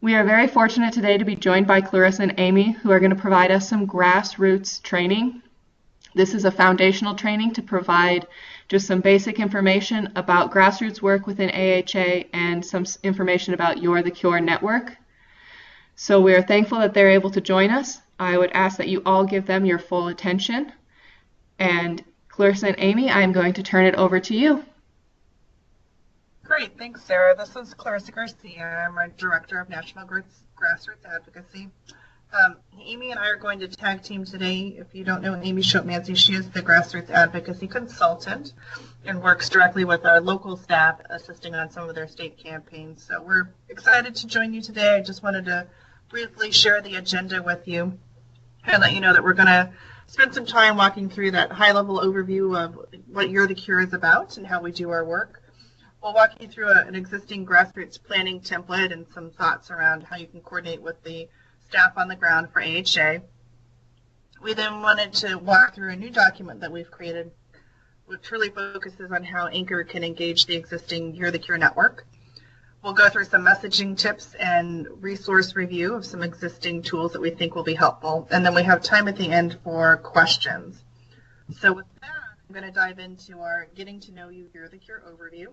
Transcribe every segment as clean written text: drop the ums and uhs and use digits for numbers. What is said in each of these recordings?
We are very fortunate today to be joined by Clarissa and Amy, who are going to provide us some grassroots training. This is a foundational training to provide just some basic information about grassroots work within AHA and some information about You're the Cure network. So we are thankful that they're able to join us. I would ask that you all give them your full attention. And Clarissa and Amy, I'm going to turn it over to you. Great, thanks, Sarah. This is Clarissa Garcia. I'm our Director of National Grassroots Advocacy. Amy and I are going to tag team today. If you don't know Amy Schotmancy, she is the Grassroots Advocacy Consultant and works directly with our local staff, assisting on some of their state campaigns. So we're excited to join you today. I just wanted to briefly share the agenda with you and let you know that we're going to spend some time walking through that high-level overview of what You're the Cure is about and how we do our work. We'll walk you through an existing grassroots planning template and some thoughts around how you can coordinate with the staff on the ground for AHA. We then wanted to walk through a new document that we've created, which really focuses on how Anchor can engage the existing You're the Cure network. We'll go through some messaging tips and resource review of some existing tools that we think will be helpful. And then we have time at the end for questions. So with that, I'm going to dive into our Getting to Know You You're the Cure overview.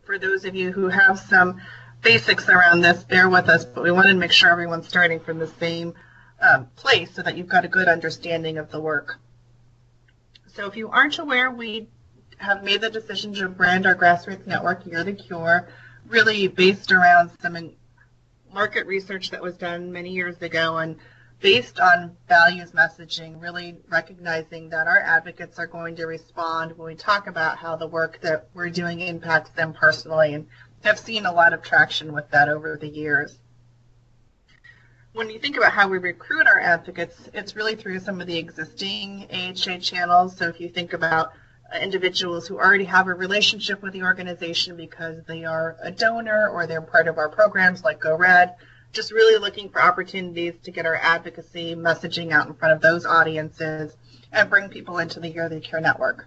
For those of you who have some basics around this, bear with us, but we wanted to make sure everyone's starting from the same place so that you've got a good understanding of the work. So if you aren't aware, we have made the decision to brand our grassroots network You're the Cure, really based around some market research that was done many years ago and based on values messaging, really recognizing that our advocates are going to respond when we talk about how the work that we're doing impacts them personally, and have seen a lot of traction with that over the years. When you think about how we recruit our advocates, it's really through some of the existing AHA channels. So if you think about individuals who already have a relationship with the organization because they are a donor or they're part of our programs like Go Red, just really looking for opportunities to get our advocacy messaging out in front of those audiences and bring people into the You're the Cure network.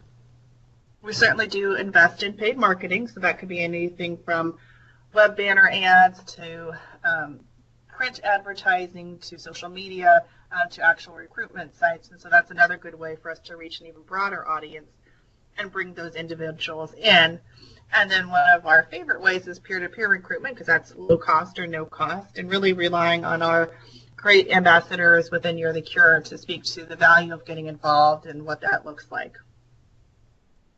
We certainly do invest in paid marketing, so that could be anything from web banner ads to print advertising to social media to actual recruitment sites. And so that's another good way for us to reach an even broader audience and bring those individuals in. And then one of our favorite ways is peer-to-peer recruitment, because that's low cost or no cost, and really relying on our great ambassadors within You're the Cure to speak to the value of getting involved and what that looks like.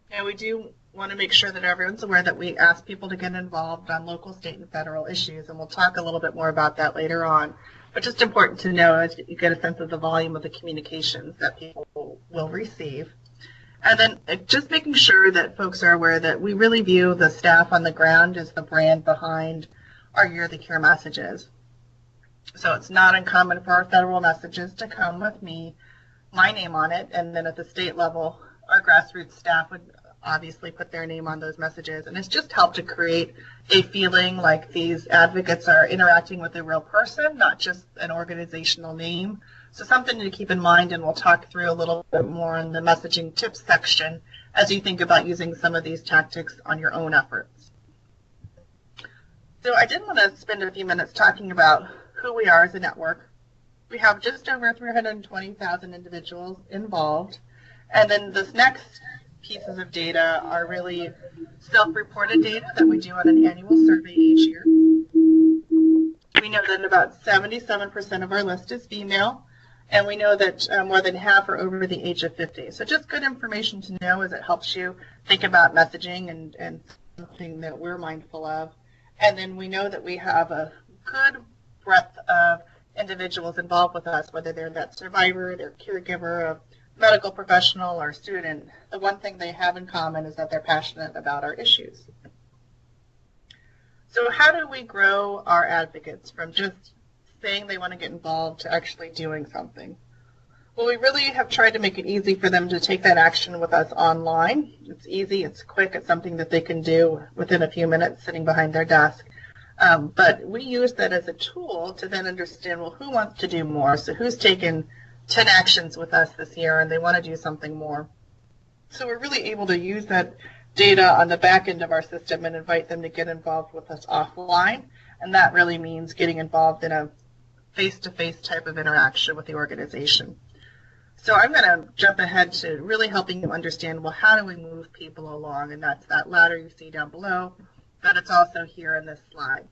And we do want to make sure that everyone's aware that we ask people to get involved on local, state, and federal issues, and we'll talk a little bit more about that later on. But just important to know as you get a sense of the volume of the communications that people will receive. And then just making sure that folks are aware that we really view the staff on the ground as the brand behind our You're the Cure messages. So it's not uncommon for our federal messages to come with my name on it, and then at the state level, our grassroots staff would obviously put their name on those messages. And it's just helped to create a feeling like these advocates are interacting with a real person, not just an organizational name. So something to keep in mind, and we'll talk through a little bit more in the messaging tips section as you think about using some of these tactics on your own efforts. So I did want to spend a few minutes talking about who we are as a network. We have just over 320,000 individuals involved. And then this next pieces of data are really self-reported data that we do on an annual survey each year. We know that about 77% of our list is female. And we know that more than half are over the age of 50. So just good information to know as it helps you think about messaging and something that we're mindful of. And then we know that we have a good breadth of individuals involved with us, whether they're that survivor, their caregiver, a medical professional, or student. The one thing they have in common is that they're passionate about our issues. So how do we grow our advocates from just saying they want to get involved to actually doing something? Well, we really have tried to make it easy for them to take that action with us online. It's easy, it's quick, it's something that they can do within a few minutes sitting behind their desk. But we use that as a tool to then understand, well, who wants to do more? So who's taken 10 actions with us this year and they want to do something more? So we're really able to use that data on the back end of our system and invite them to get involved with us offline And that really means getting involved in a face-to-face type of interaction with the organization. So I'm going to jump ahead to really helping you understand, well, how do we move people along? And that's that ladder you see down below, but it's also here in this slide.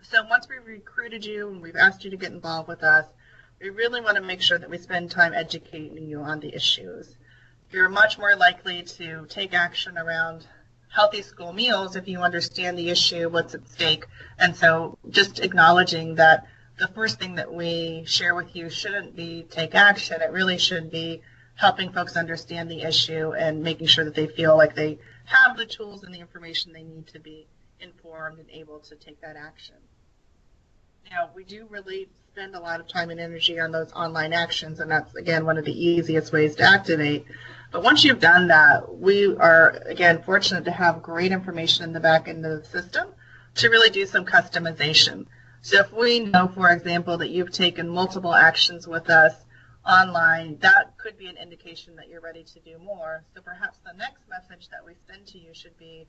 So once we've recruited you and we've asked you to get involved with us, we really want to make sure that we spend time educating you on the issues. You're much more likely to take action around healthy school meals if you understand the issue, what's at stake. And so just acknowledging that the first thing that we share with you shouldn't be take action. It really should be helping folks understand the issue and making sure that they feel like they have the tools and the information they need to be informed and able to take that action. Now, we do really spend a lot of time and energy on those online actions, and that's, again, one of the easiest ways to activate. But once you've done that, we are, again, fortunate to have great information in the back end of the system to really do some customization. So if we know, for example, that you've taken multiple actions with us online, that could be an indication that you're ready to do more. So perhaps the next message that we send to you should be,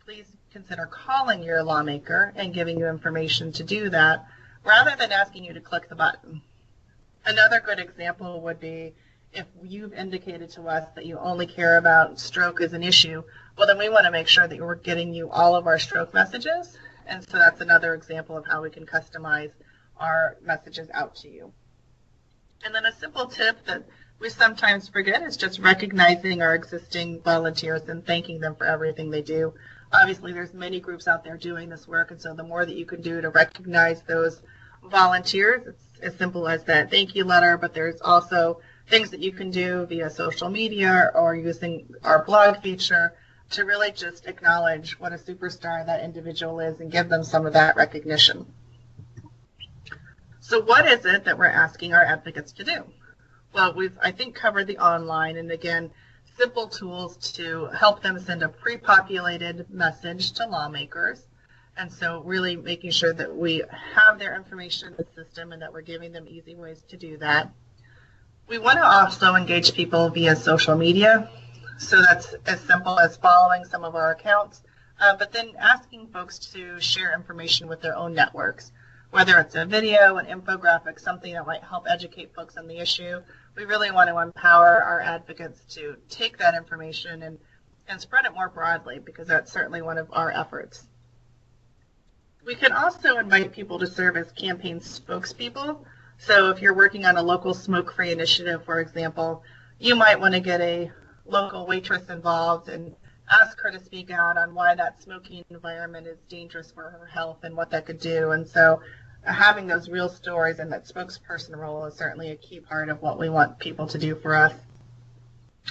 please consider calling your lawmaker and giving you information to do that, rather than asking you to click the button. Another good example would be if you've indicated to us that you only care about stroke as an issue, well, then we want to make sure that we're getting you all of our stroke messages. And so that's another example of how we can customize our messages out to you. And then a simple tip that we sometimes forget is just recognizing our existing volunteers and thanking them for everything they do. Obviously, there's many groups out there doing this work, and so the more that you can do to recognize those volunteers, it's as simple as that thank you letter, but there's also things that you can do via social media or using our blog feature to really just acknowledge what a superstar that individual is and give them some of that recognition. So what is it that we're asking our advocates to do? Well, we've, I think, covered the online, and again, simple tools to help them send a pre-populated message to lawmakers. And so really making sure that we have their information in the system and that we're giving them easy ways to do that. We want to also engage people via social media. So that's as simple as following some of our accounts, but then asking folks to share information with their own networks, whether it's a video, an infographic, something that might help educate folks on the issue. We really want to empower our advocates to take that information and spread it more broadly, because that's certainly one of our efforts. We can also invite people to serve as campaign spokespeople. So if you're working on a local smoke-free initiative, for example, you might want to get a local waitress involved and ask her to speak out on why that smoking environment is dangerous for her health and what that could do. And so having those real stories and that spokesperson role is certainly a key part of what we want people to do for us.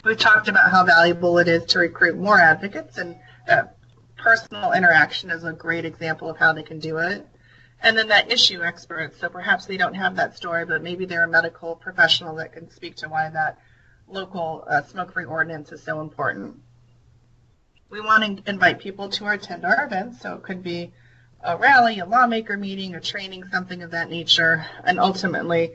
We've talked about how valuable it is to recruit more advocates, and personal interaction is a great example of how they can do it. And then that issue expert, so perhaps they don't have that story, but maybe they're a medical professional that can speak to why that local smoke-free ordinance is so important. We want to invite people to attend our events, so it could be a rally, a lawmaker meeting, a training, something of that nature. And ultimately,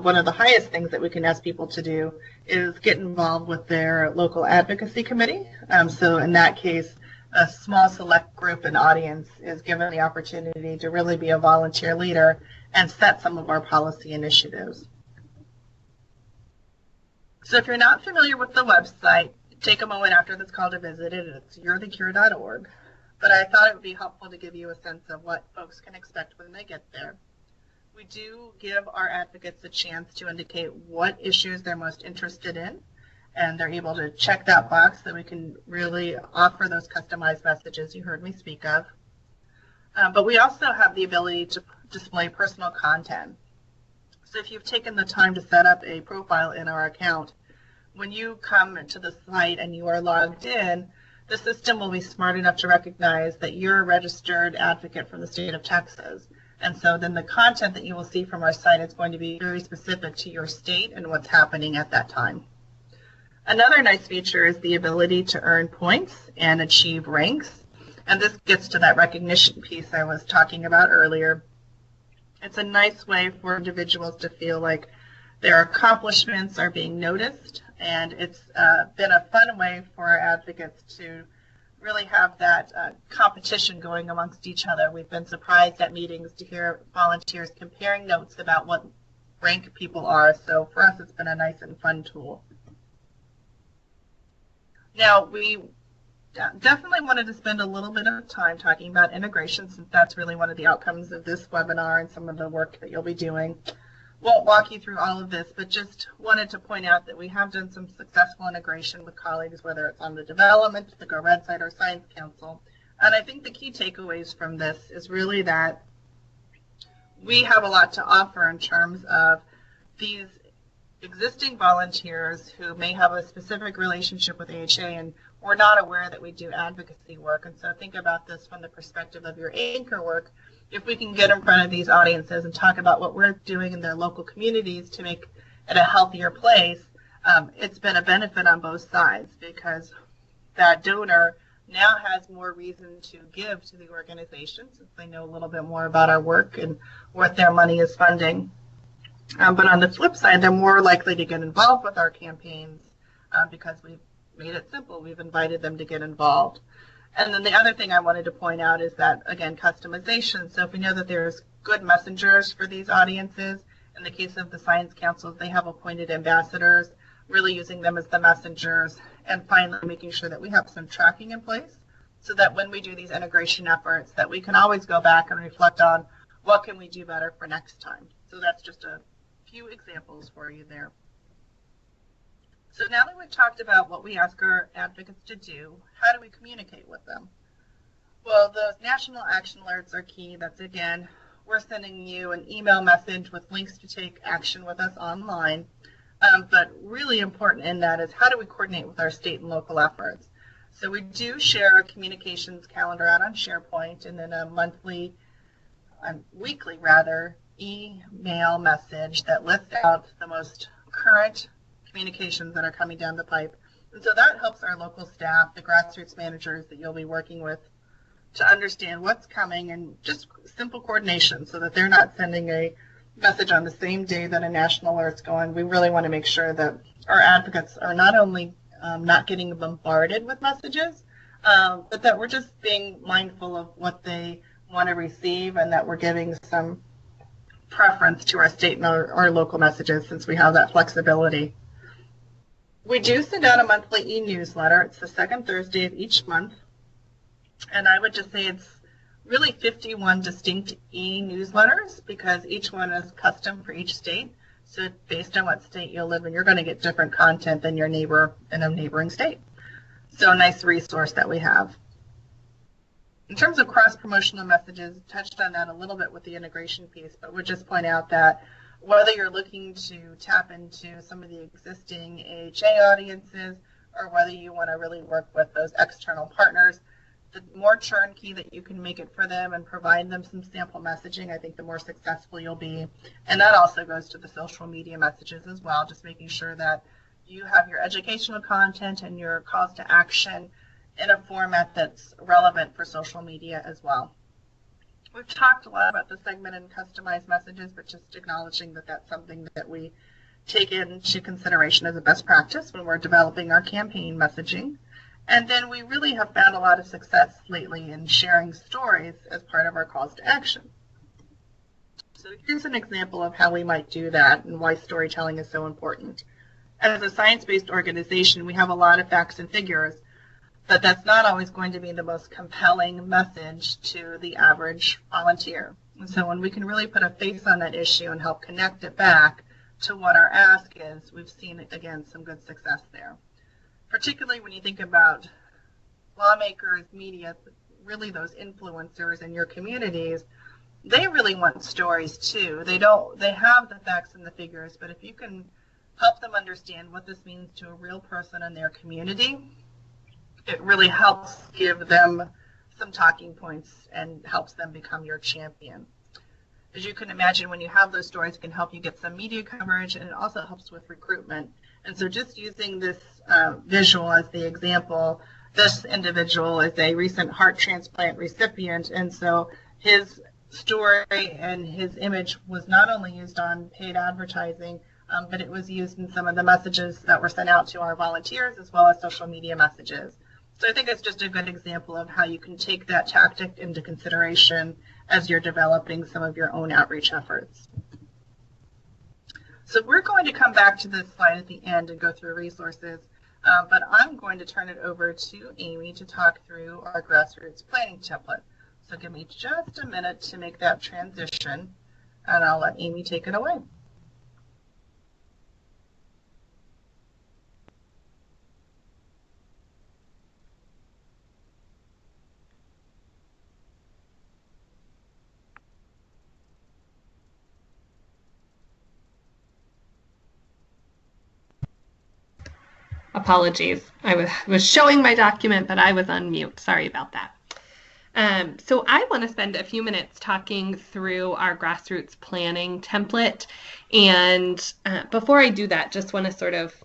one of the highest things that we can ask people to do is get involved with their local advocacy committee. So in that case, a small select group and audience is given the opportunity to really be a volunteer leader and set some of our policy initiatives. So if you're not familiar with the website, take a moment after this call to visit it. It's you'rethecure.org. But I thought it would be helpful to give you a sense of what folks can expect when they get there. We do give our advocates a chance to indicate what issues they're most interested in, and they're able to check that box so we can really offer those customized messages you heard me speak of. But we also have the ability to display personal content. So if you've taken the time to set up a profile in our account, when you come to the site and you are logged in, the system will be smart enough to recognize that you're a registered advocate from the state of Texas. And so then the content that you will see from our site is going to be very specific to your state and what's happening at that time. Another nice feature is the ability to earn points and achieve ranks. And this gets to that recognition piece I was talking about earlier. It's a nice way for individuals to feel like their accomplishments are being noticed, and it's been a fun way for our advocates to really have that competition going amongst each other. We've been surprised at meetings to hear volunteers comparing notes about what rank people are. So for us, it's been a nice and fun tool. Now, we definitely wanted to spend a little bit of time talking about integration, since that's really one of the outcomes of this webinar and some of the work that you'll be doing. Won't walk you through all of this, but just wanted to point out that we have done some successful integration with colleagues, whether it's on the development, the Go Red side, or Science Council. And I think the key takeaways from this is really that we have a lot to offer in terms of these existing volunteers who may have a specific relationship with AHA and we're not aware that we do advocacy work. And so think about this from the perspective of your anchor work. If we can get in front of these audiences and talk about what we're doing in their local communities to make it a healthier place, it's been a benefit on both sides, because that donor now has more reason to give to the organization since they know a little bit more about our work and what their money is funding. But on the flip side, they're more likely to get involved with our campaigns because we've made it simple. We've invited them to get involved. And then the other thing I wanted to point out is that, again, customization. So if we know that there's good messengers for these audiences, in the case of the Science Councils, they have appointed ambassadors, really using them as the messengers. And finally, making sure that we have some tracking in place so that when we do these integration efforts, that we can always go back and reflect on what can we do better for next time. So that's just a few examples for you there. So now that we've talked about what we ask our advocates to do, how do we communicate with them? Well, those national action alerts are key. That's, again, we're sending you an email message with links to take action with us online. But really important in that is how do we coordinate with our state and local efforts? So we do share a communications calendar out on SharePoint, and then a weekly email message that lists out the most current communications that are coming down the pipe. And so that helps our local staff, the grassroots managers that you'll be working with, to understand what's coming and just simple coordination so that they're not sending a message on the same day that a national alert's going. We really want to make sure that our advocates are not only not getting bombarded with messages, but that we're just being mindful of what they want to receive and that we're giving some preference to our state and our local messages since we have that flexibility. We do send out a monthly e-newsletter. It's the second Thursday of each month. And I would just say it's really 51 distinct e-newsletters because each one is custom for each state. So based on what state you live in, you're going to get different content than your neighbor in a neighboring state. So a nice resource that we have. In terms of cross-promotional messages, touched on that a little bit with the integration piece, but would just point out that whether you're looking to tap into some of the existing AHA audiences or whether you want to really work with those external partners, the more turnkey that you can make it for them and provide them some sample messaging, I think the more successful you'll be. And that also goes to the social media messages as well, just making sure that you have your educational content and your calls to action in a format that's relevant for social media as well. We've talked a lot about the segment and customized messages, but just acknowledging that that's something that we take into consideration as a best practice when we're developing our campaign messaging. And then we really have found a lot of success lately in sharing stories as part of our calls to action. So here's an example of how we might do that and why storytelling is so important. As a science-based organization, we have a lot of facts and figures, but that's not always going to be the most compelling message to the average volunteer. And so when we can really put a face on that issue and help connect it back to what our ask is, we've seen, again, some good success there. Particularly when you think about lawmakers, media, really those influencers in your communities, they really want stories too. They have the facts and the figures, but if you can help them understand what this means to a real person in their community, it really helps give them some talking points and helps them become your champion. As you can imagine, when you have those stories, it can help you get some media coverage, and it also helps with recruitment. And so just using this visual as the example, this individual is a recent heart transplant recipient, and so his story and his image was not only used on paid advertising, but it was used in some of the messages that were sent out to our volunteers as well as social media messages. So I think it's just a good example of how you can take that tactic into consideration as you're developing some of your own outreach efforts. So we're going to come back to this slide at the end and go through resources, but I'm going to turn it over to Amy to talk through our Grassroots Planning Template. So give me just a minute to make that transition, and I'll let Amy take it away. Apologies. I was showing my document, but I was on mute. Sorry about that. So I want to spend a few minutes talking through our Grassroots Planning Template. And before I do that, just want to sort of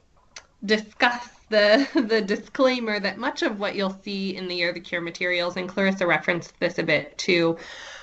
discuss the disclaimer that much of what you'll see in the Year of the Cure materials, and Clarissa referenced this a bit too,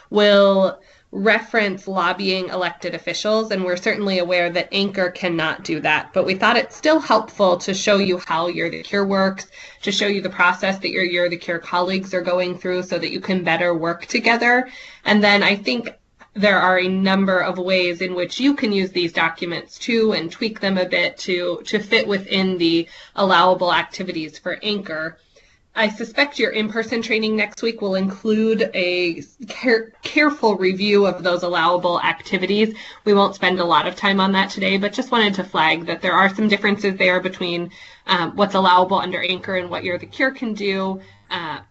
will reference lobbying elected officials, and we're certainly aware that Anchor cannot do that, but we thought it's still helpful to show you how Year of the Cure works, to show you the process that your Year of the Cure colleagues are going through so that you can better work together. And then I think there are a number of ways in which you can use these documents too and tweak them a bit to fit within the allowable activities for Anchor. I suspect your in-person training next week will include a careful review of those allowable activities. We won't spend a lot of time on that today, but just wanted to flag that there are some differences there between what's allowable under Anchor and what Year of the Cure can do,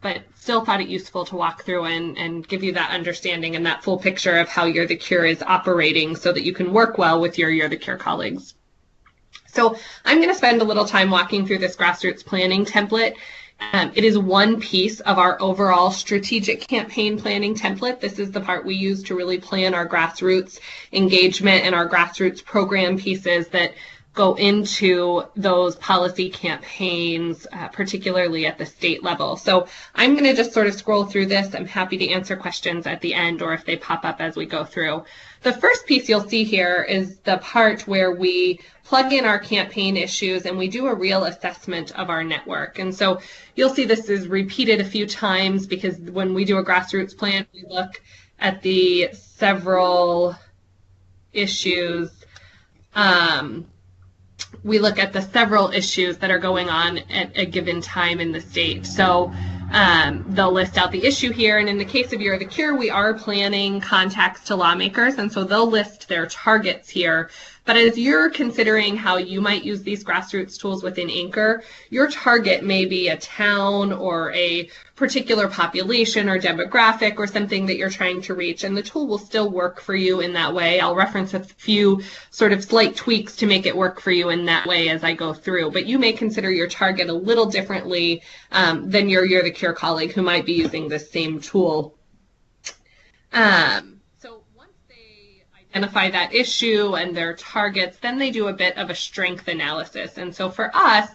but still thought it useful to walk through and give you that understanding and that full picture of how Year of the Cure is operating so that you can work well with your Year of the Cure colleagues. So I'm going to spend a little time walking through this Grassroots Planning Template. It is one piece of our overall strategic campaign planning template. This is the part we use to really plan our grassroots engagement and our grassroots program pieces that go into those policy campaigns, particularly at the state level. So I'm going to just sort of scroll through this. I'm happy to answer questions at the end or if they pop up as we go through. The first piece you'll see here is the part where we plug in our campaign issues and we do a real assessment of our network. And so you'll see this is repeated a few times because when we do a grassroots plan, we look at the several issues. We look at the several issues that are going on at a given time in the state. So they'll list out the issue here, and in the case of Year of the Cure, we are planning contacts to lawmakers, and so they'll list their targets here. But as you're considering how you might use these grassroots tools within Anchor, your target may be a town or a particular population or demographic or something that you're trying to reach, and the tool will still work for you in that way. I'll reference a few sort of slight tweaks to make it work for you in that way as I go through, but you may consider your target a little differently than your Year of the Cure colleague who might be using this same tool. So once they identify that issue and their targets, then they do a bit of a strength analysis. And so for us,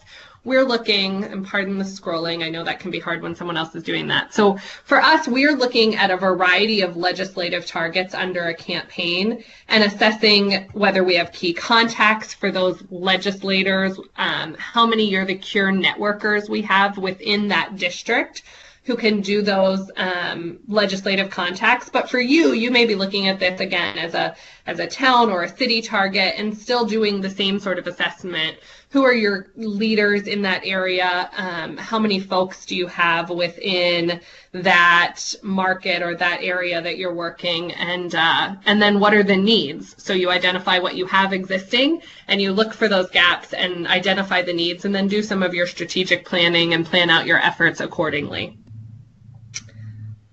we're looking, and pardon the scrolling, I know that can be hard when someone else is doing that. So for us, we're looking at a variety of legislative targets under a campaign and assessing whether we have key contacts for those legislators, how many Year of the Cure networkers we have within that district who can do those legislative contacts. But for you, you may be looking at this again as a town or a city target and still doing the same sort of assessment. Who are your leaders in that area? How many folks do you have within that market or that area that you're working? And then what are the needs? So you identify what you have existing and you look for those gaps and identify the needs and then do some of your strategic planning and plan out your efforts accordingly.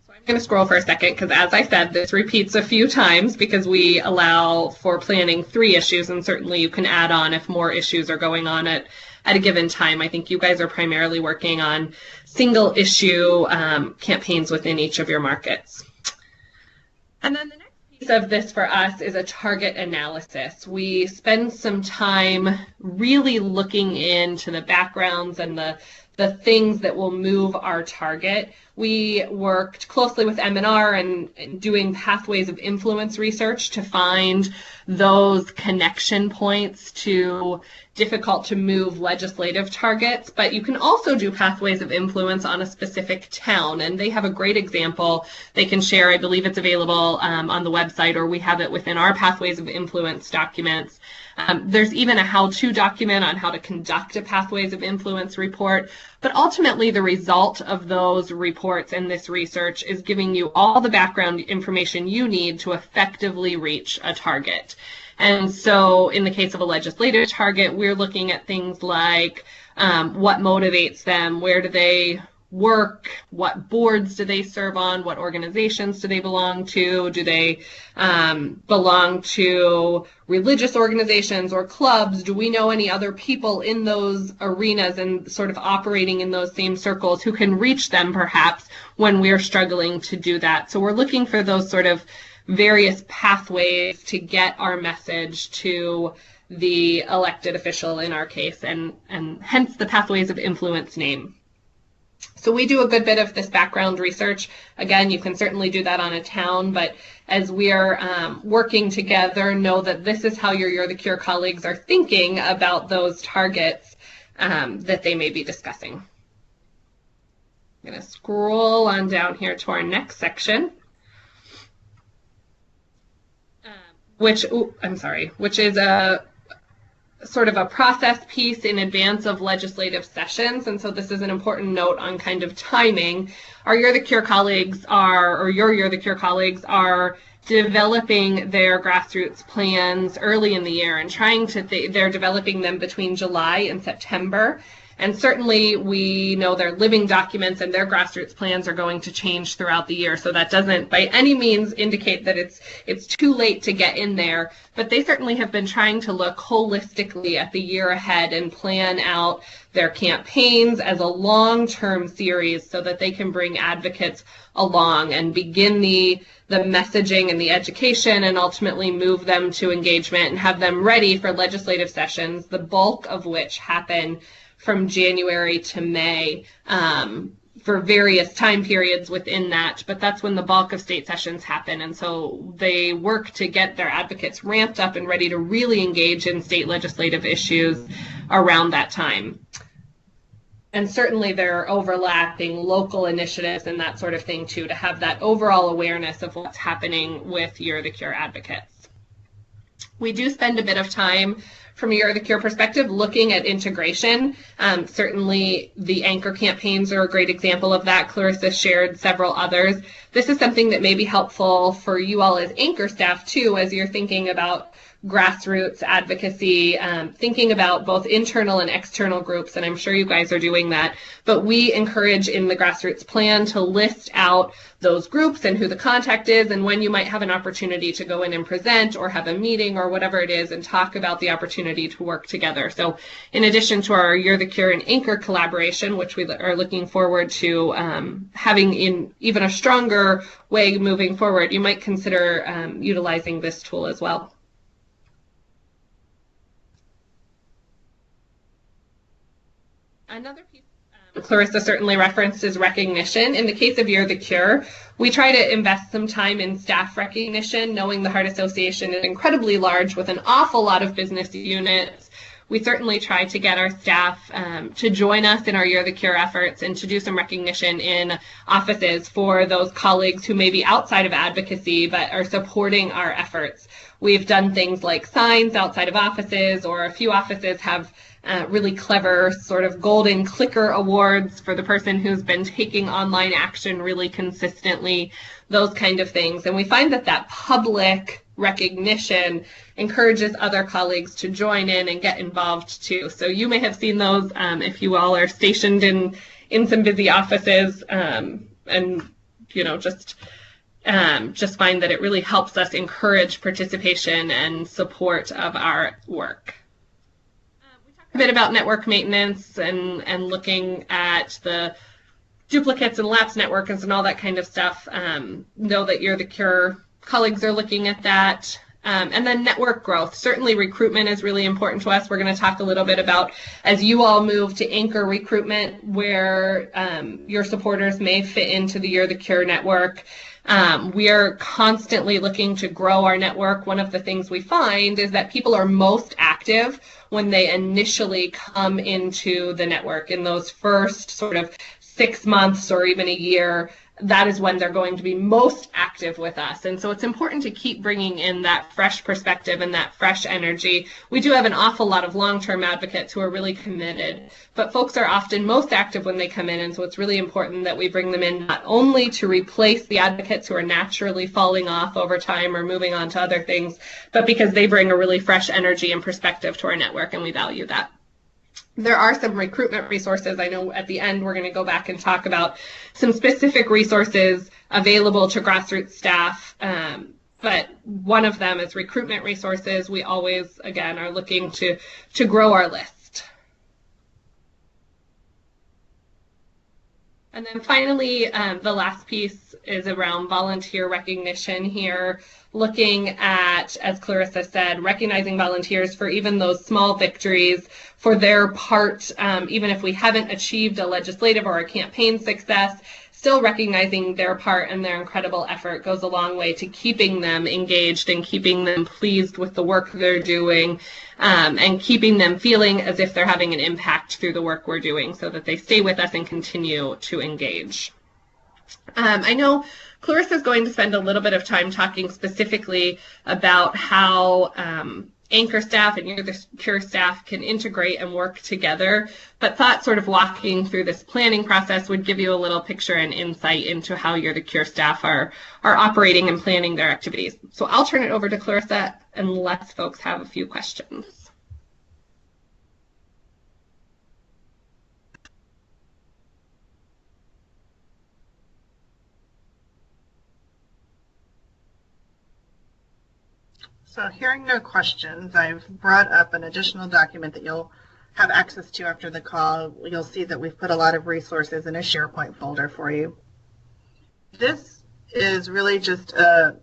I'm going to scroll for a second because, as I said, this repeats a few times because we allow for planning 3 issues, and certainly you can add on if more issues are going on at a given time. I think you guys are primarily working on single issue campaigns within each of your markets. And then the next piece of this for us is a target analysis. We spend some time really looking into the backgrounds and the the things that will move our target. We worked closely with M&R and doing pathways of influence research to find those connection points to difficult to move legislative targets, but you can also do pathways of influence on a specific town, and they have a great example they can share. I believe it's available on the website, or we have it within our pathways of influence documents. There's even a how-to document on how to conduct a pathways of influence report, but ultimately the result of those reports and this research is giving you all the background information you need to effectively reach a target. And so in the case of a legislative target, we're looking at things like what motivates them, where do they work, what boards do they serve on, what organizations do they belong to, do they belong to religious organizations or clubs, do we know any other people in those arenas and sort of operating in those same circles who can reach them perhaps when we're struggling to do that. So we're looking for those sort of various pathways to get our message to the elected official in our case, and hence the pathways of influence name. So we do a good bit of this background research. Again, you can certainly do that on a town, but as we are working together, know that this is how your You're the Cure colleagues are thinking about those targets that they may be discussing. I'm going to scroll on down here to our next section, which is a sort of a process piece in advance of legislative sessions. And so this is an important note on kind of timing. Our You're the Cure colleagues are, or your You're the Cure colleagues are developing their grassroots plans early in the year and they're developing them between July and September. And certainly we know their living documents and their grassroots plans are going to change throughout the year. So that doesn't by any means indicate that it's too late to get in there. But they certainly have been trying to look holistically at the year ahead and plan out their campaigns as a long-term series so that they can bring advocates along and begin the messaging and the education and ultimately move them to engagement and have them ready for legislative sessions, the bulk of which happen from January to May for various time periods within that, but that's when the bulk of state sessions happen. And so they work to get their advocates ramped up and ready to really engage in state legislative issues around that time. And certainly there are overlapping local initiatives and that sort of thing too, to have that overall awareness of what's happening with You're the Cure advocates. We do spend a bit of time from a You're the Cure perspective looking at integration. Certainly the anchor campaigns are a great example of that. Clarissa shared several others. This is something that may be helpful for you all as anchor staff too, as you're thinking about grassroots advocacy, thinking about both internal and external groups, and I'm sure you guys are doing that. But we encourage in the grassroots plan to list out those groups and who the contact is and when you might have an opportunity to go in and present or have a meeting or whatever it is and talk about the opportunity to work together. So in addition to our You're the Cure and Anchor collaboration, which we are looking forward to having in even a stronger way moving forward, you might consider utilizing this tool as well. Another piece Clarissa certainly referenced is recognition. In the case of You're the Cure, we try to invest some time in staff recognition, knowing the Heart Association is incredibly large with an awful lot of business units. We certainly try to get our staff to join us in our You're the Cure efforts and to do some recognition in offices for those colleagues who may be outside of advocacy but are supporting our efforts. We've done things like signs outside of offices, or a few offices have really clever sort of golden clicker awards for the person who's been taking online action really consistently, those kind of things. And we find that that public recognition encourages other colleagues to join in and get involved too. So you may have seen those if you all are stationed in some busy offices, and you know, just find that it really helps us encourage participation and support of our work. A bit about network maintenance and looking at the duplicates and lapse networks and all that kind of stuff. Know that You're the Cure colleagues are looking at that. And then network growth. Certainly recruitment is really important to us. We're going to talk a little bit about, as you all move to anchor recruitment, where your supporters may fit into the You're the Cure network. We are constantly looking to grow our network. One of the things we find is that people are most active when they initially come into the network. In those first sort of 6 months or even a year, that is when they're going to be most active with us. And so it's important to keep bringing in that fresh perspective and that fresh energy. We do have an awful lot of long-term advocates who are really committed, but folks are often most active when they come in. And so it's really important that we bring them in not only to replace the advocates who are naturally falling off over time or moving on to other things, but because they bring a really fresh energy and perspective to our network, and we value that. There are some recruitment resources. I know at the end we're going to go back and talk about some specific resources available to grassroots staff, but one of them is recruitment resources. We always, again, are looking to grow our list. And then finally, the last piece is around volunteer recognition here, looking at, as Clarissa said, recognizing volunteers for even those small victories, for their part, even if we haven't achieved a legislative or a campaign success, still recognizing their part and their incredible effort goes a long way to keeping them engaged and keeping them pleased with the work they're doing, and keeping them feeling as if they're having an impact through the work we're doing so that they stay with us and continue to engage. I know Clarissa is going to spend a little bit of time talking specifically about how anchor staff and You're the Cure staff can integrate and work together, but thought sort of walking through this planning process would give you a little picture and insight into how You're the Cure staff are operating and planning their activities. So I'll turn it over to Clarissa unless folks have a few questions. So hearing no questions, I've brought up an additional document that you'll have access to after the call. You'll see that we've put a lot of resources in a SharePoint folder for you. This is really just a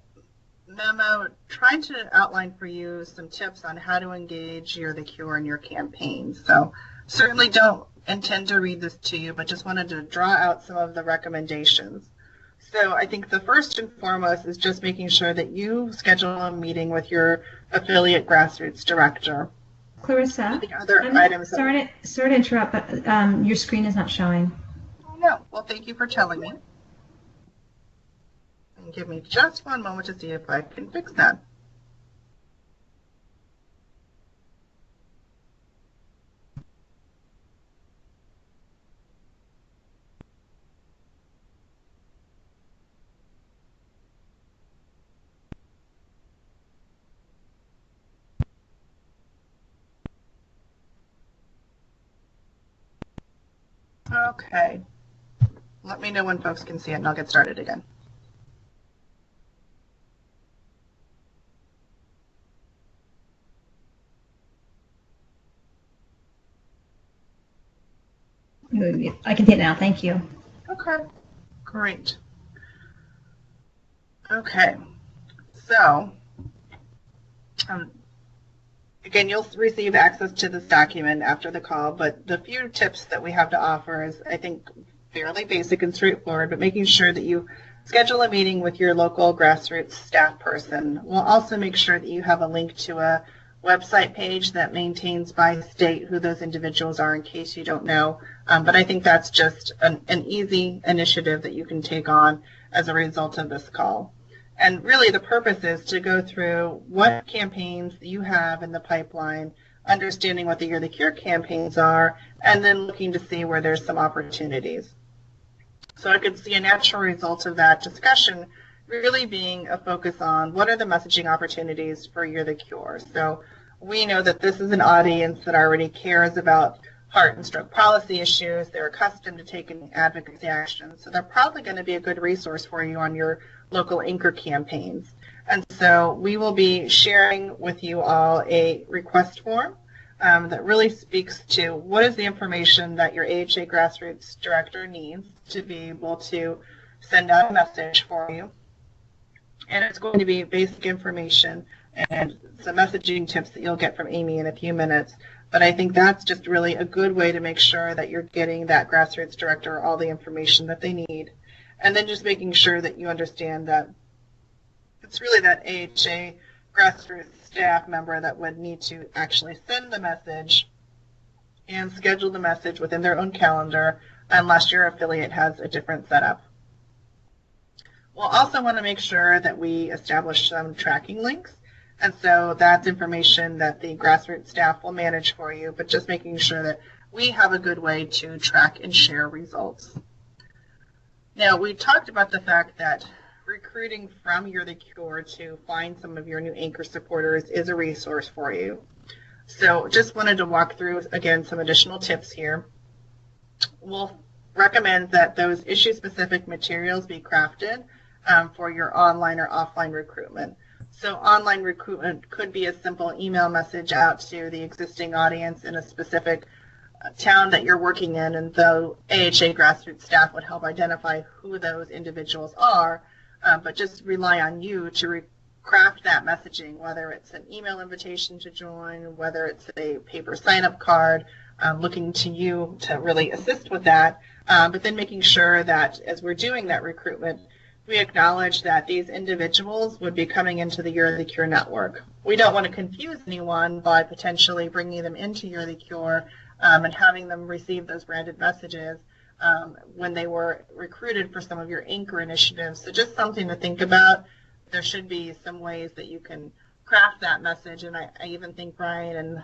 memo trying to outline for you some tips on how to engage You're the Cure in your campaigns. So certainly don't intend to read this to you, but just wanted to draw out some of the recommendations. So I think the first and foremost is just making sure that you schedule a meeting with your affiliate grassroots director. Clarissa, the other items. Sorry to interrupt, but your screen is not showing. Oh, no. Well, thank you for telling me. And give me just one moment to see if I can fix that. Okay. Let me know when folks can see it and I'll get started again. I can see it now. Thank you. Okay. Great. Okay. So, again, you'll receive access to this document after the call, but the few tips that we have to offer is, I think, fairly basic and straightforward, but making sure that you schedule a meeting with your local grassroots staff person. We'll also make sure that you have a link to a website page that maintains by state who those individuals are in case you don't know. But I think that's just an easy initiative that you can take on as a result of this call. And really the purpose is to go through what campaigns you have in the pipeline, understanding what the You're the Cure campaigns are, and then looking to see where there's some opportunities. So I could see a natural result of that discussion really being a focus on what are the messaging opportunities for You're the Cure. So we know that this is an audience that already cares about heart and stroke policy issues. They're accustomed to taking advocacy action. So they're probably going to be a good resource for you on your local anchor campaigns. And so we will be sharing with you all a request form that really speaks to what is the information that your AHA Grassroots Director needs to be able to send out a message for you. And it's going to be basic information and some messaging tips that you'll get from Amy in a few minutes. But I think that's just really a good way to make sure that you're getting that grassroots director all the information that they need. And then just making sure that you understand that it's really that AHA grassroots staff member that would need to actually send the message and schedule the message within their own calendar, unless your affiliate has a different setup. We'll also want to make sure that we establish some tracking links. And so that's information that the grassroots staff will manage for you, but just making sure that we have a good way to track and share results. Now, we talked about the fact that recruiting from You're the Cure to find some of your new anchor supporters is a resource for you. So just wanted to walk through, again, some additional tips here. We'll recommend that those issue-specific materials be crafted for your online or offline recruitment. So online recruitment could be a simple email message out to the existing audience in a specific town that you're working in, and though AHA grassroots staff would help identify who those individuals are, but just rely on you to craft that messaging, whether it's an email invitation to join, whether it's a paper sign-up card, looking to you to really assist with that, but then making sure that as we're doing that recruitment, we acknowledge that these individuals would be coming into the You're the Cure network. We don't want to confuse anyone by potentially bringing them into You're the Cure and having them receive those branded messages when they were recruited for some of your anchor initiatives. So just something to think about. There should be some ways that you can craft that message, and I even think Brian in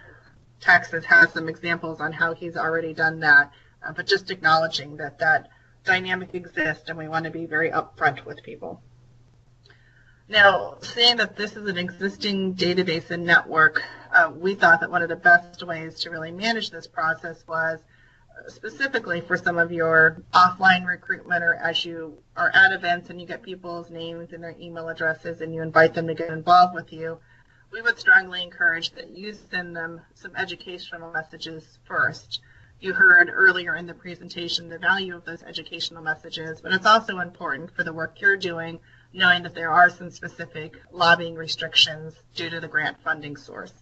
Texas has some examples on how he's already done that, but just acknowledging that that dynamic exists and we want to be very upfront with people. Now, seeing that this is an existing database and network, we thought that one of the best ways to really manage this process was specifically for some of your offline recruitment, or as you are at events and you get people's names and their email addresses and you invite them to get involved with you, we would strongly encourage that you send them some educational messages first. You heard earlier in the presentation the value of those educational messages, but it's also important for the work you're doing, knowing that there are some specific lobbying restrictions due to the grant funding source.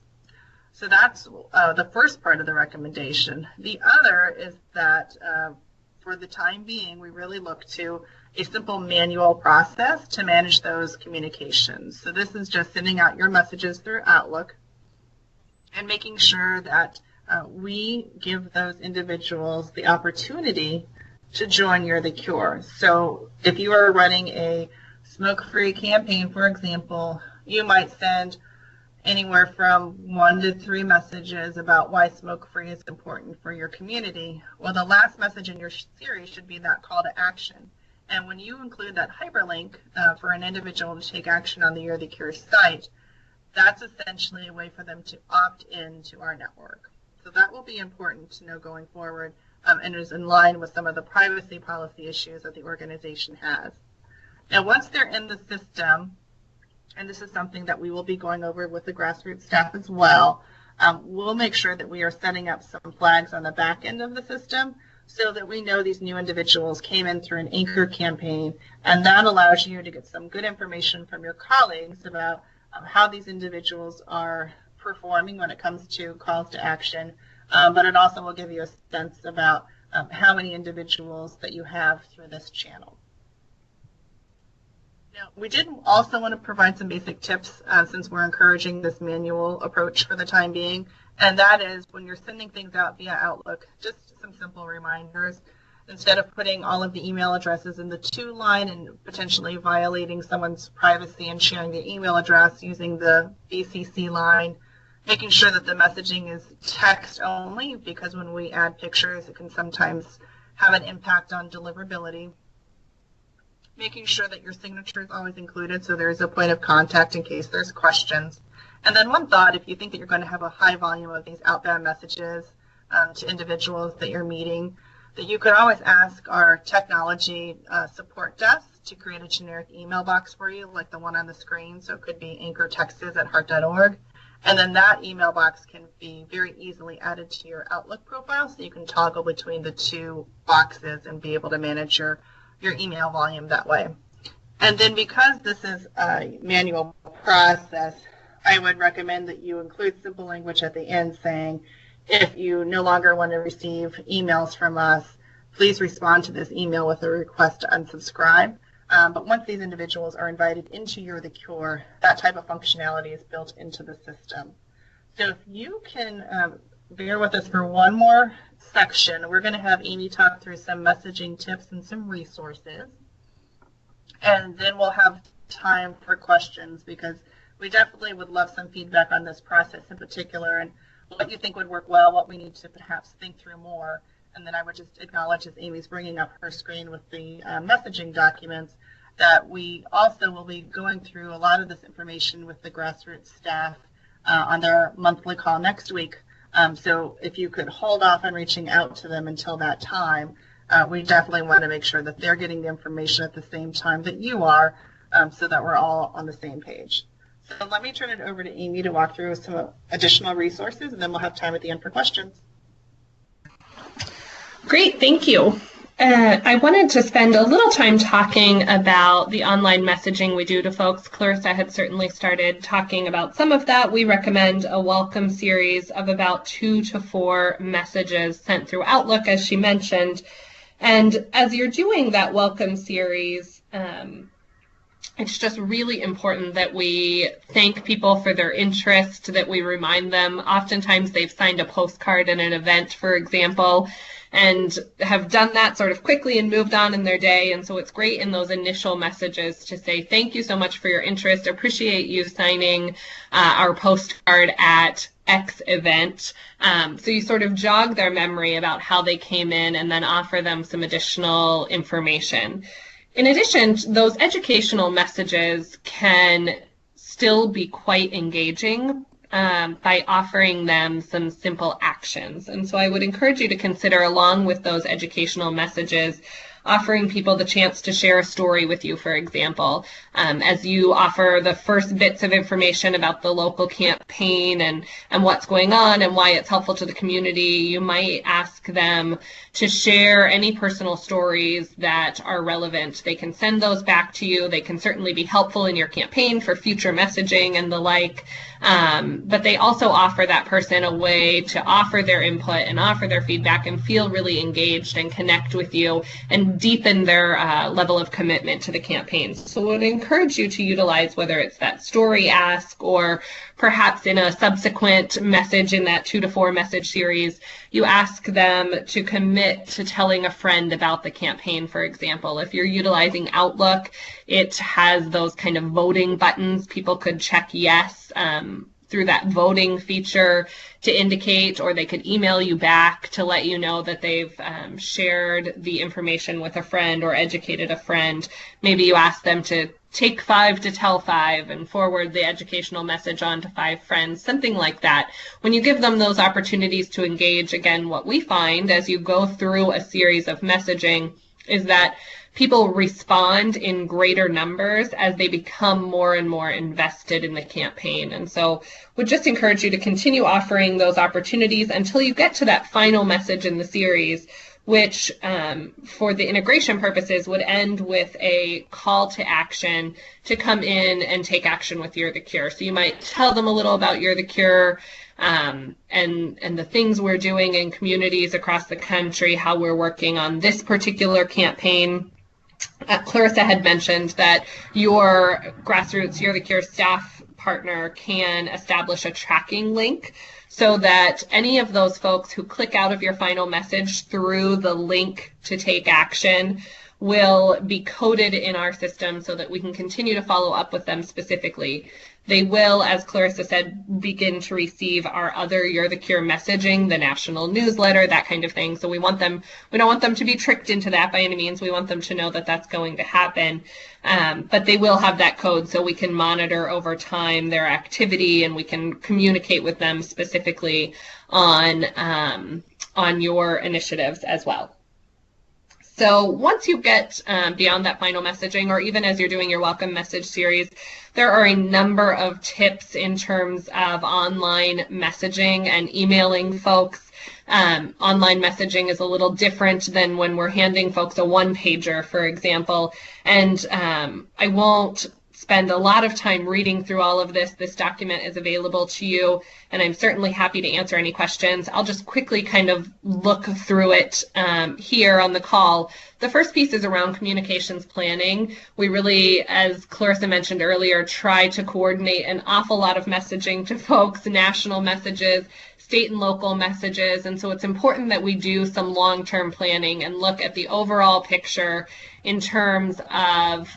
So that's the first part of the recommendation. The other is that for the time being, we really look to a simple manual process to manage those communications. So this is just sending out your messages through Outlook and making sure that we give those individuals the opportunity to join You're the Cure. So if you are running a smoke-free campaign, for example, you might send anywhere from 1 to 3 messages about why smoke-free is important for your community. Well, the last message in your series should be that call to action. And when you include that hyperlink for an individual to take action on the You're the Cure site, that's essentially a way for them to opt in to our network. So that will be important to know going forward, and is in line with some of the privacy policy issues that the organization has. Now, once they're in the system, and this is something that we will be going over with the grassroots staff as well, we'll make sure that we are setting up some flags on the back end of the system so that we know these new individuals came in through an anchor campaign, and that allows you to get some good information from your colleagues about how these individuals are performing when it comes to calls to action, but it also will give you a sense about how many individuals that you have through this channel. Now, we did also want to provide some basic tips since we're encouraging this manual approach for the time being, and that is when you're sending things out via Outlook, just some simple reminders. Instead of putting all of the email addresses in the to line and potentially violating someone's privacy and sharing the email address using the BCC line, making sure that the messaging is text only, because when we add pictures, it can sometimes have an impact on deliverability. Making sure that your signature is always included so there's a point of contact in case there's questions. And then one thought, if you think that you're going to have a high volume of these outbound messages to individuals that you're meeting, that you could always ask our technology support desk to create a generic email box for you, like the one on the screen. So it could be anchortexas@heart.org. And then that email box can be very easily added to your Outlook profile, so you can toggle between the two boxes and be able to manage your email volume that way. And then because this is a manual process, I would recommend that you include simple language at the end saying, if you no longer want to receive emails from us, please respond to this email with a request to unsubscribe. But once these individuals are invited into You're the Cure, that type of functionality is built into the system. So if you can bear with us for one more section, we're going to have Amy talk through some messaging tips and some resources. And then we'll have time for questions, because we definitely would love some feedback on this process in particular and what you think would work well, what we need to perhaps think through more. And then I would just acknowledge, as Amy's bringing up her screen with the messaging documents, that we also will be going through a lot of this information with the Grassroots staff on their monthly call next week. So if you could hold off on reaching out to them until that time, we definitely want to make sure that they're getting the information at the same time that you are, so that we're all on the same page. So let me turn it over to Amy to walk through some additional resources, and then we'll have time at the end for questions. Great, thank you. I wanted to spend a little time talking about the online messaging we do to folks. Clarissa had certainly started talking about some of that. We recommend a welcome series of about 2 to 4 messages sent through Outlook, as she mentioned. And as you're doing that welcome series, it's just really important that we thank people for their interest, that we remind them. Oftentimes they've signed a postcard at an event, for example, and have done that sort of quickly and moved on in their day. And so it's great in those initial messages to say, thank you so much for your interest. Appreciate you signing our postcard at X event. So you sort of jog their memory about how they came in and then offer them some additional information. In addition, those educational messages can still be quite engaging by offering them some simple actions. And so I would encourage you to consider, along with those educational messages, offering people the chance to share a story with you, for example. As you offer the first bits of information about the local campaign and what's going on and why it's helpful to the community, you might ask them to share any personal stories that are relevant. They can send those back to you. They can certainly be helpful in your campaign for future messaging and the like. But they also offer that person a way to offer their input and offer their feedback and feel really engaged and connect with you and deepen their level of commitment to the campaign. So I would encourage you to utilize, whether it's that story ask or perhaps in a subsequent message in that 2 to 4 message series, you ask them to commit to telling a friend about the campaign, for example. If you're utilizing Outlook, it has those kind of voting buttons. People could check yes through that voting feature to indicate, or they could email you back to let you know that they've shared the information with a friend or educated a friend. Maybe you ask them to take 5 to tell 5 and forward the educational message on to 5 friends, something like that. When you give them those opportunities to engage, again, what we find as you go through a series of messaging is that people respond in greater numbers as they become more and more invested in the campaign. And so would just encourage you to continue offering those opportunities until you get to that final message in the series, which for the integration purposes would end with a call to action to come in and take action with You're the Cure. So you might tell them a little about You're the Cure, and the things we're doing in communities across the country, how we're working on this particular campaign. Clarissa had mentioned that your Grassroots You're the Cure staff partner can establish a tracking link so that any of those folks who click out of your final message through the link to take action will be coded in our system so that we can continue to follow up with them specifically. They will, as Clarissa said, begin to receive our other You're the Cure messaging, the national newsletter, that kind of thing. So we don't want them to be tricked into that by any means. We want them to know that that's going to happen. But they will have that code so we can monitor over time their activity and we can communicate with them specifically on your initiatives as well. So once you get beyond that final messaging, or even as you're doing your welcome message series, there are a number of tips in terms of online messaging and emailing folks. Online messaging is a little different than when we're handing folks a one-pager, for example. And I won't spend a lot of time reading through all of this, this document is available to you, and I'm certainly happy to answer any questions. I'll just quickly kind of look through it here on the call. The first piece is around communications planning. We really, as Clarissa mentioned earlier, try to coordinate an awful lot of messaging to folks, national messages, state and local messages, and so it's important that we do some long-term planning and look at the overall picture in terms of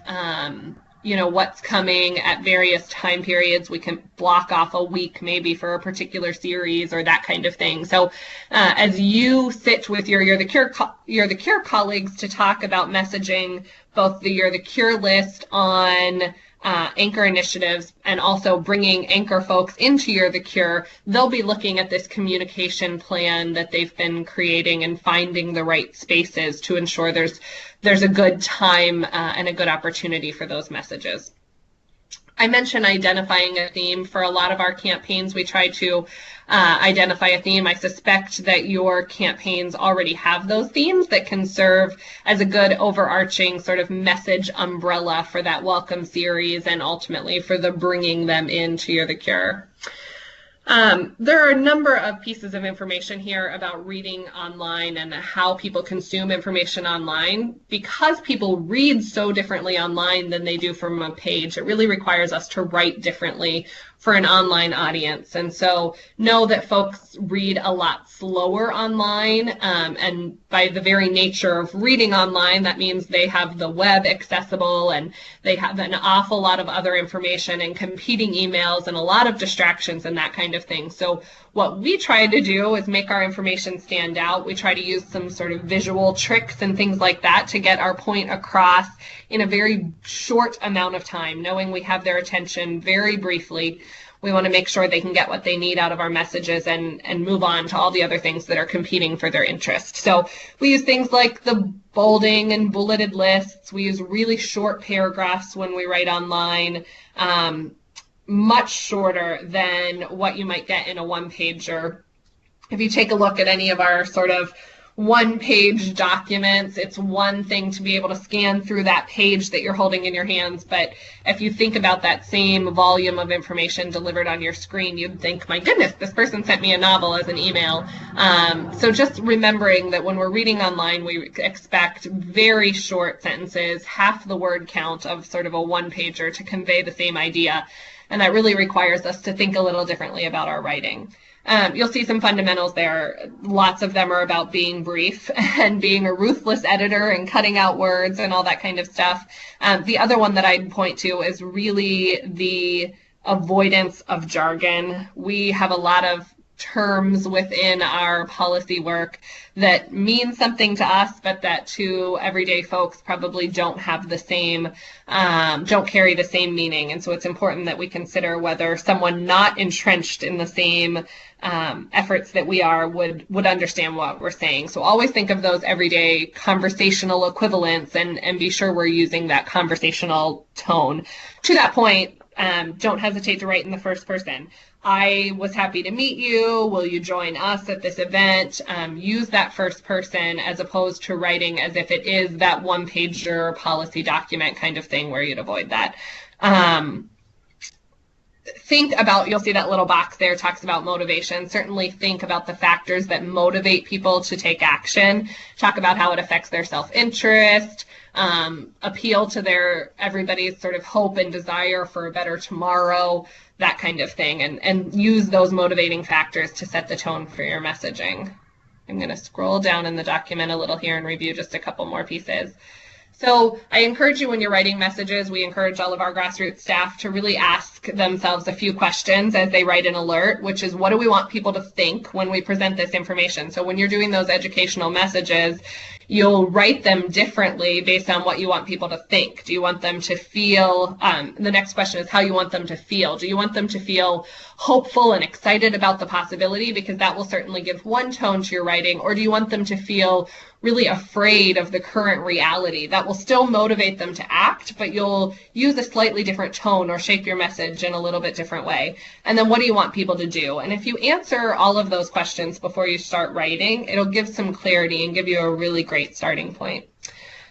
what's coming at various time periods. We can block off a week maybe for a particular series or that kind of thing. So as you sit with your You're the Cure colleagues to talk about messaging, both the You're the Cure list on anchor initiatives and also bringing anchor folks into You're the Cure, they'll be looking at this communication plan that they've been creating and finding the right spaces to ensure there's a good time and a good opportunity for those messages. I mentioned identifying a theme. For a lot of our campaigns, we try to identify a theme. I suspect that your campaigns already have those themes that can serve as a good overarching sort of message umbrella for that welcome series and ultimately for the bringing them into You're the Cure. There are a number of pieces of information here about reading online and how people consume information online. Because people read so differently online than they do from a page, it really requires us to write differently for an online audience. And so know that folks read a lot slower online, and by the very nature of reading online, that means they have the web accessible and they have an awful lot of other information and competing emails and a lot of distractions and that kind of thing. So what we try to do is make our information stand out. We try to use some sort of visual tricks and things like that to get our point across in a very short amount of time, knowing we have their attention very briefly. We want to make sure they can get what they need out of our messages and move on to all the other things that are competing for their interest. So we use things like the bolding and bulleted lists. We use really short paragraphs when we write online, much shorter than what you might get in a one-pager. If you take a look at any of our sort of one-page documents, it's one thing to be able to scan through that page that you're holding in your hands, but if you think about that same volume of information delivered on your screen, you'd think, my goodness, this person sent me a novel as an email. So just remembering that when we're reading online, we expect very short sentences, half the word count of sort of a one-pager to convey the same idea, and that really requires us to think a little differently about our writing. You'll see some fundamentals there. Lots of them are about being brief and being a ruthless editor and cutting out words and all that kind of stuff. The other one that I'd point to is really the avoidance of jargon. We have a lot of terms within our policy work that mean something to us, but that to everyday folks probably don't have the same, don't carry the same meaning. And so it's important that we consider whether someone not entrenched in the same efforts that we are would understand what we're saying. So always think of those everyday conversational equivalents and be sure we're using that conversational tone. To that point, don't hesitate to write in the first person. I was happy to meet you. Will you join us at this event? Use that first person as opposed to writing as if it is that one-pager policy document kind of thing where you'd avoid that. Think about, you'll see that little box there talks about motivation. Certainly think about the factors that motivate people to take action. Talk about how it affects their self-interest, appeal to everybody's sort of hope and desire for a better tomorrow, that kind of thing, and use those motivating factors to set the tone for your messaging. I'm going to scroll down in the document a little here and review just a couple more pieces. So I encourage you when you're writing messages, we encourage all of our grassroots staff to really ask themselves a few questions as they write an alert, which is, what do we want people to think when we present this information? So when you're doing those educational messages, you'll write them differently based on what you want people to think. Do you want them to feel, the next question is how you want them to feel. Do you want them to feel hopeful and excited about the possibility? Because that will certainly give one tone to your writing. Or do you want them to feel really afraid of the current reality? That will still motivate them to act, but you'll use a slightly different tone or shape your message in a little bit different way. And then what do you want people to do? And if you answer all of those questions before you start writing, it'll give some clarity and give you a really great starting point.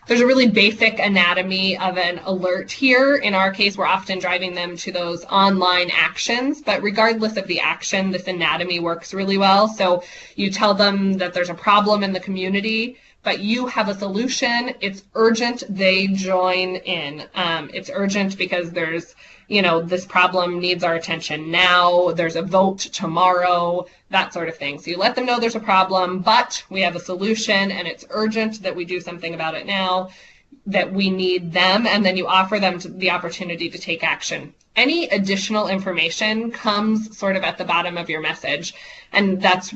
There's a really basic anatomy of an alert here. In our case, we're often driving them to those online actions, but regardless of the action, this anatomy works really well. So you tell them that there's a problem in the community, but you have a solution. It's urgent. They join in. It's urgent because there's, this problem needs our attention now. There's a vote tomorrow, that sort of thing. So you let them know there's a problem, but we have a solution and it's urgent that we do something about it now, that we need them, and then you offer them the opportunity to take action. Any additional information comes sort of at the bottom of your message, and that's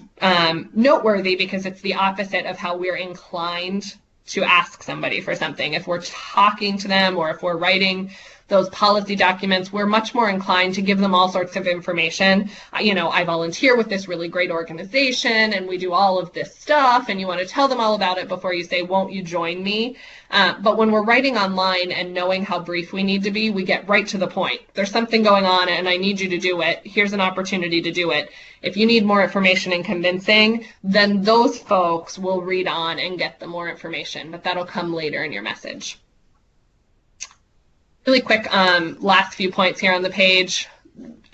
noteworthy because it's the opposite of how we're inclined to ask somebody for something. If we're talking to them or if we're writing those policy documents, we're much more inclined to give them all sorts of information. I volunteer with this really great organization and we do all of this stuff, and you want to tell them all about it before you say, won't you join me? But when we're writing online and knowing how brief we need to be, we get right to the point. There's something going on and I need you to do it. Here's an opportunity to do it. If you need more information and convincing, then those folks will read on and get the more information, but that'll come later in your message. Really quick, last few points here on the page,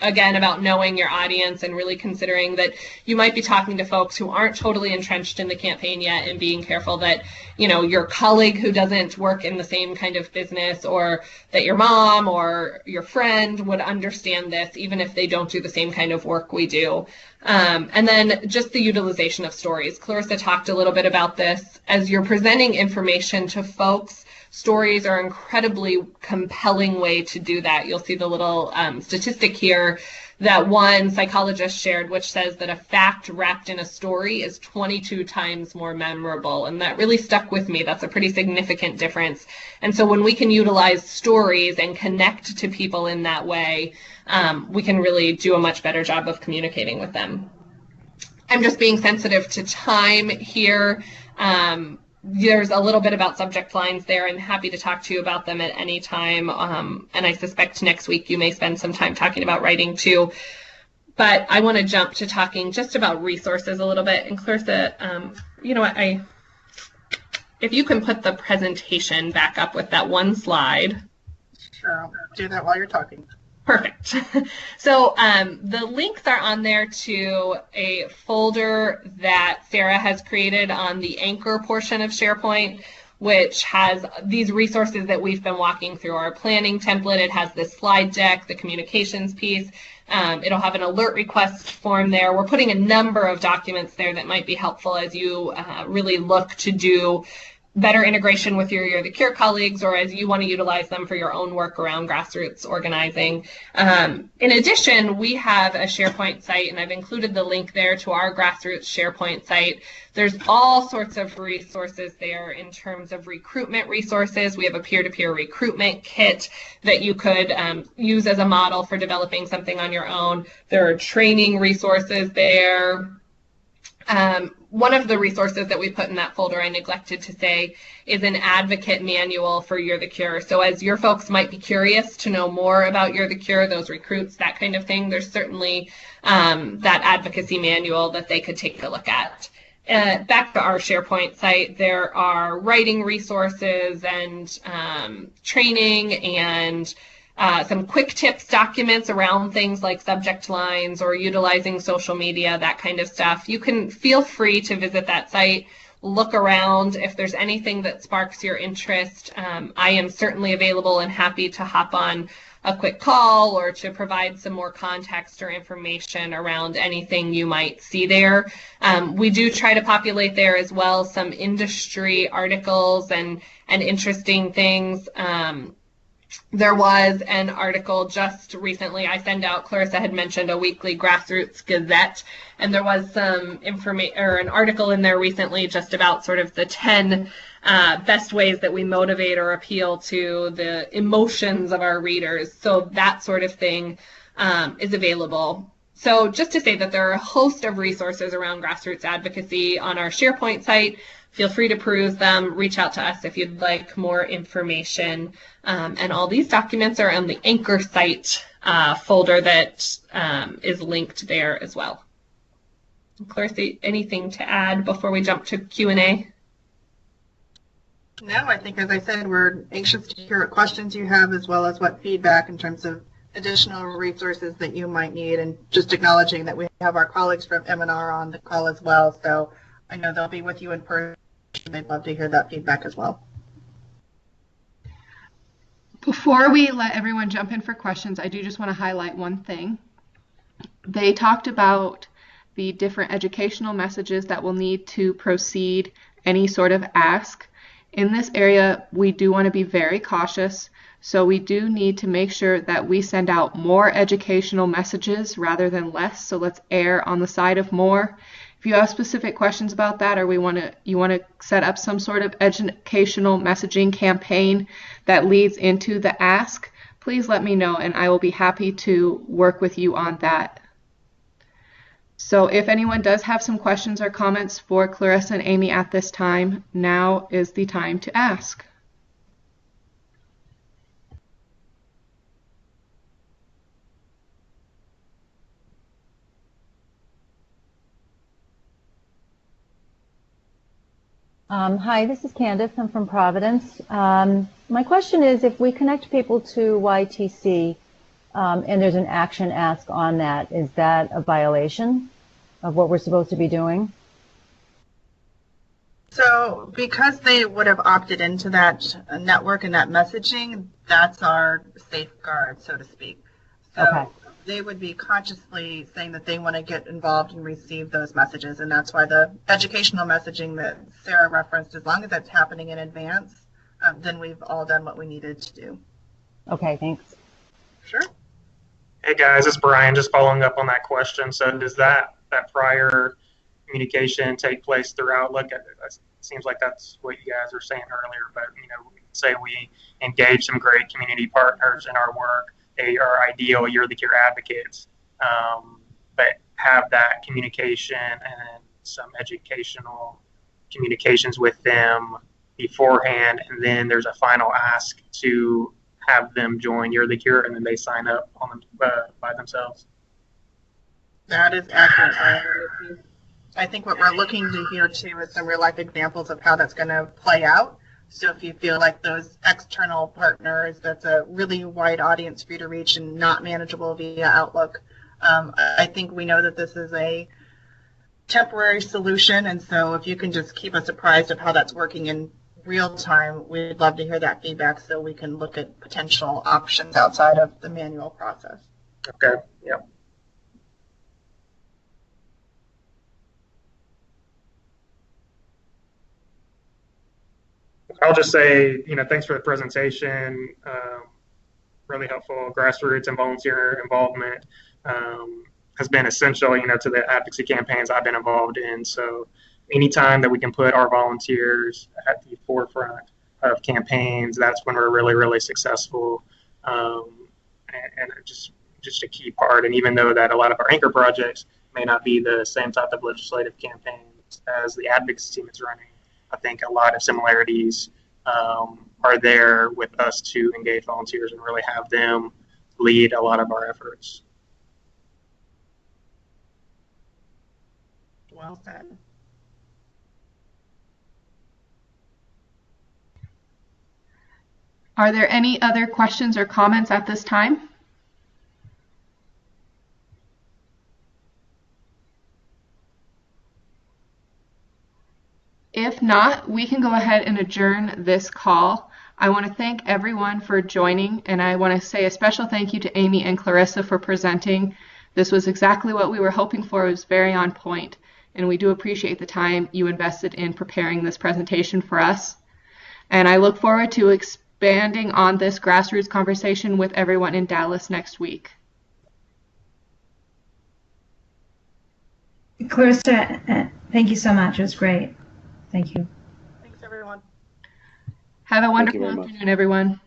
again, about knowing your audience and really considering that you might be talking to folks who aren't totally entrenched in the campaign yet, and being careful that, your colleague who doesn't work in the same kind of business, or that your mom or your friend would understand this, even if they don't do the same kind of work we do. And then just the utilization of stories. Clarissa talked a little bit about this. As you're presenting information to folks, stories are an incredibly compelling way to do that. You'll see the little statistic here that one psychologist shared, which says that a fact wrapped in a story is 22 times more memorable. And that really stuck with me. That's a pretty significant difference. And so when we can utilize stories and connect to people in that way, we can really do a much better job of communicating with them. I'm just being sensitive to time here. There's a little bit about subject lines there. I'm happy to talk to you about them at any time. And I suspect next week you may spend some time talking about writing too. But I want to jump to talking just about resources a little bit. And Clarissa, you know what, if you can put the presentation back up with that one slide. Sure, I'll do that while you're talking. Perfect. So the links are on there to a folder that Sarah has created on the anchor portion of SharePoint, which has these resources that we've been walking through. Our planning template, it has this slide deck, the communications piece. It'll have an alert request form there. We're putting a number of documents there that might be helpful as you really look to do better integration with your You're the Cure colleagues, or as you want to utilize them for your own work around grassroots organizing. In addition, we have a SharePoint site, and I've included the link there to our grassroots SharePoint site. There's all sorts of resources there in terms of recruitment resources. We have a peer-to-peer recruitment kit that you could use as a model for developing something on your own. There are training resources there. One of the resources that we put in that folder, I neglected to say, is an advocate manual for You're the Cure. So as your folks might be curious to know more about You're the Cure, those recruits, that kind of thing, there's certainly that advocacy manual that they could take a look at. Back to our SharePoint site, there are writing resources and training and some quick tips documents around things like subject lines or utilizing social media, that kind of stuff. You can feel free to visit that site, look around. If there's anything that sparks your interest, I am certainly available and happy to hop on a quick call or to provide some more context or information around anything you might see there. We do try to populate there as well some industry articles and interesting things. There was an article just recently I send out. Clarissa had mentioned a weekly Grassroots Gazette, and there was some information or an article in there recently just about sort of the 10 best ways that we motivate or appeal to the emotions of our readers. So that sort of thing is available. So just to say that there are a host of resources around grassroots advocacy on our SharePoint site. Feel free to peruse them. Reach out to us if you'd like more information. And all these documents are on the Anchor site folder that is linked there as well. Clarissa, anything to add before we jump to Q&A? No, I think, as I said, we're anxious to hear what questions you have as well as what feedback in terms of additional resources that you might need, and just acknowledging that we have our colleagues from M&R on the call as well. So I know they'll be with you in person. They'd love to hear that feedback as well. Before we let everyone jump in for questions, I do just want to highlight one thing. They talked about the different educational messages that will need to proceed any sort of ask. In this area, we do want to be very cautious, so we do need to make sure that we send out more educational messages rather than less, so let's err on the side of more. If you have specific questions about that, or you want to set up some sort of educational messaging campaign that leads into the ask, please let me know and I will be happy to work with you on that. So if anyone does have some questions or comments for Clarissa and Amy at this time, now is the time to ask. Hi, this is Candace. I'm from Providence. My question is, if we connect people to YTC and there's an action ask on that, is that a violation of what we're supposed to be doing? So because they would have opted into that network and that messaging, that's our safeguard, so to speak. So Okay. They would be consciously saying that they want to get involved and receive those messages. And that's why the educational messaging that Sarah referenced, as long as that's happening in advance, then we've all done what we needed to do. Okay, thanks. Sure. Hey guys, it's Brian. Just following up on that question. So does that prior communication take place through Outlook? It seems like that's what you guys were saying earlier, but say we engage some great community partners in our work. They are ideal You're the Cure advocates, but have that communication and some educational communications with them beforehand, and then there's a final ask to have them join You're the Cure, and then they sign up on them by themselves. That is accurate, Brian. I think what we're looking to hear too is some real life examples of how that's going to play out. So if you feel like those external partners, that's a really wide audience for you to reach and not manageable via Outlook. I think we know that this is a temporary solution, and so if you can just keep us apprised of how that's working in real time, we'd love to hear that feedback so we can look at potential options outside of the manual process. Okay, yeah. I'll just say, thanks for the presentation. Really helpful. Grassroots and volunteer involvement has been essential, to the advocacy campaigns I've been involved in. So anytime that we can put our volunteers at the forefront of campaigns, that's when we're really, really successful. And just a key part. And even though that a lot of our anchor projects may not be the same type of legislative campaigns as the advocacy team is running, I think a lot of similarities are there with us to engage volunteers and really have them lead a lot of our efforts. Well said. Are there any other questions or comments at this time? If not, we can go ahead and adjourn this call. I want to thank everyone for joining, and I want to say a special thank you to Amy and Clarissa for presenting. This was exactly what we were hoping for. It was very on point, and we do appreciate the time you invested in preparing this presentation for us. And I look forward to expanding on this grassroots conversation with everyone in Dallas next week. Clarissa, thank you so much. It was great. Thank you. Thanks, everyone. Have a wonderful afternoon, everyone.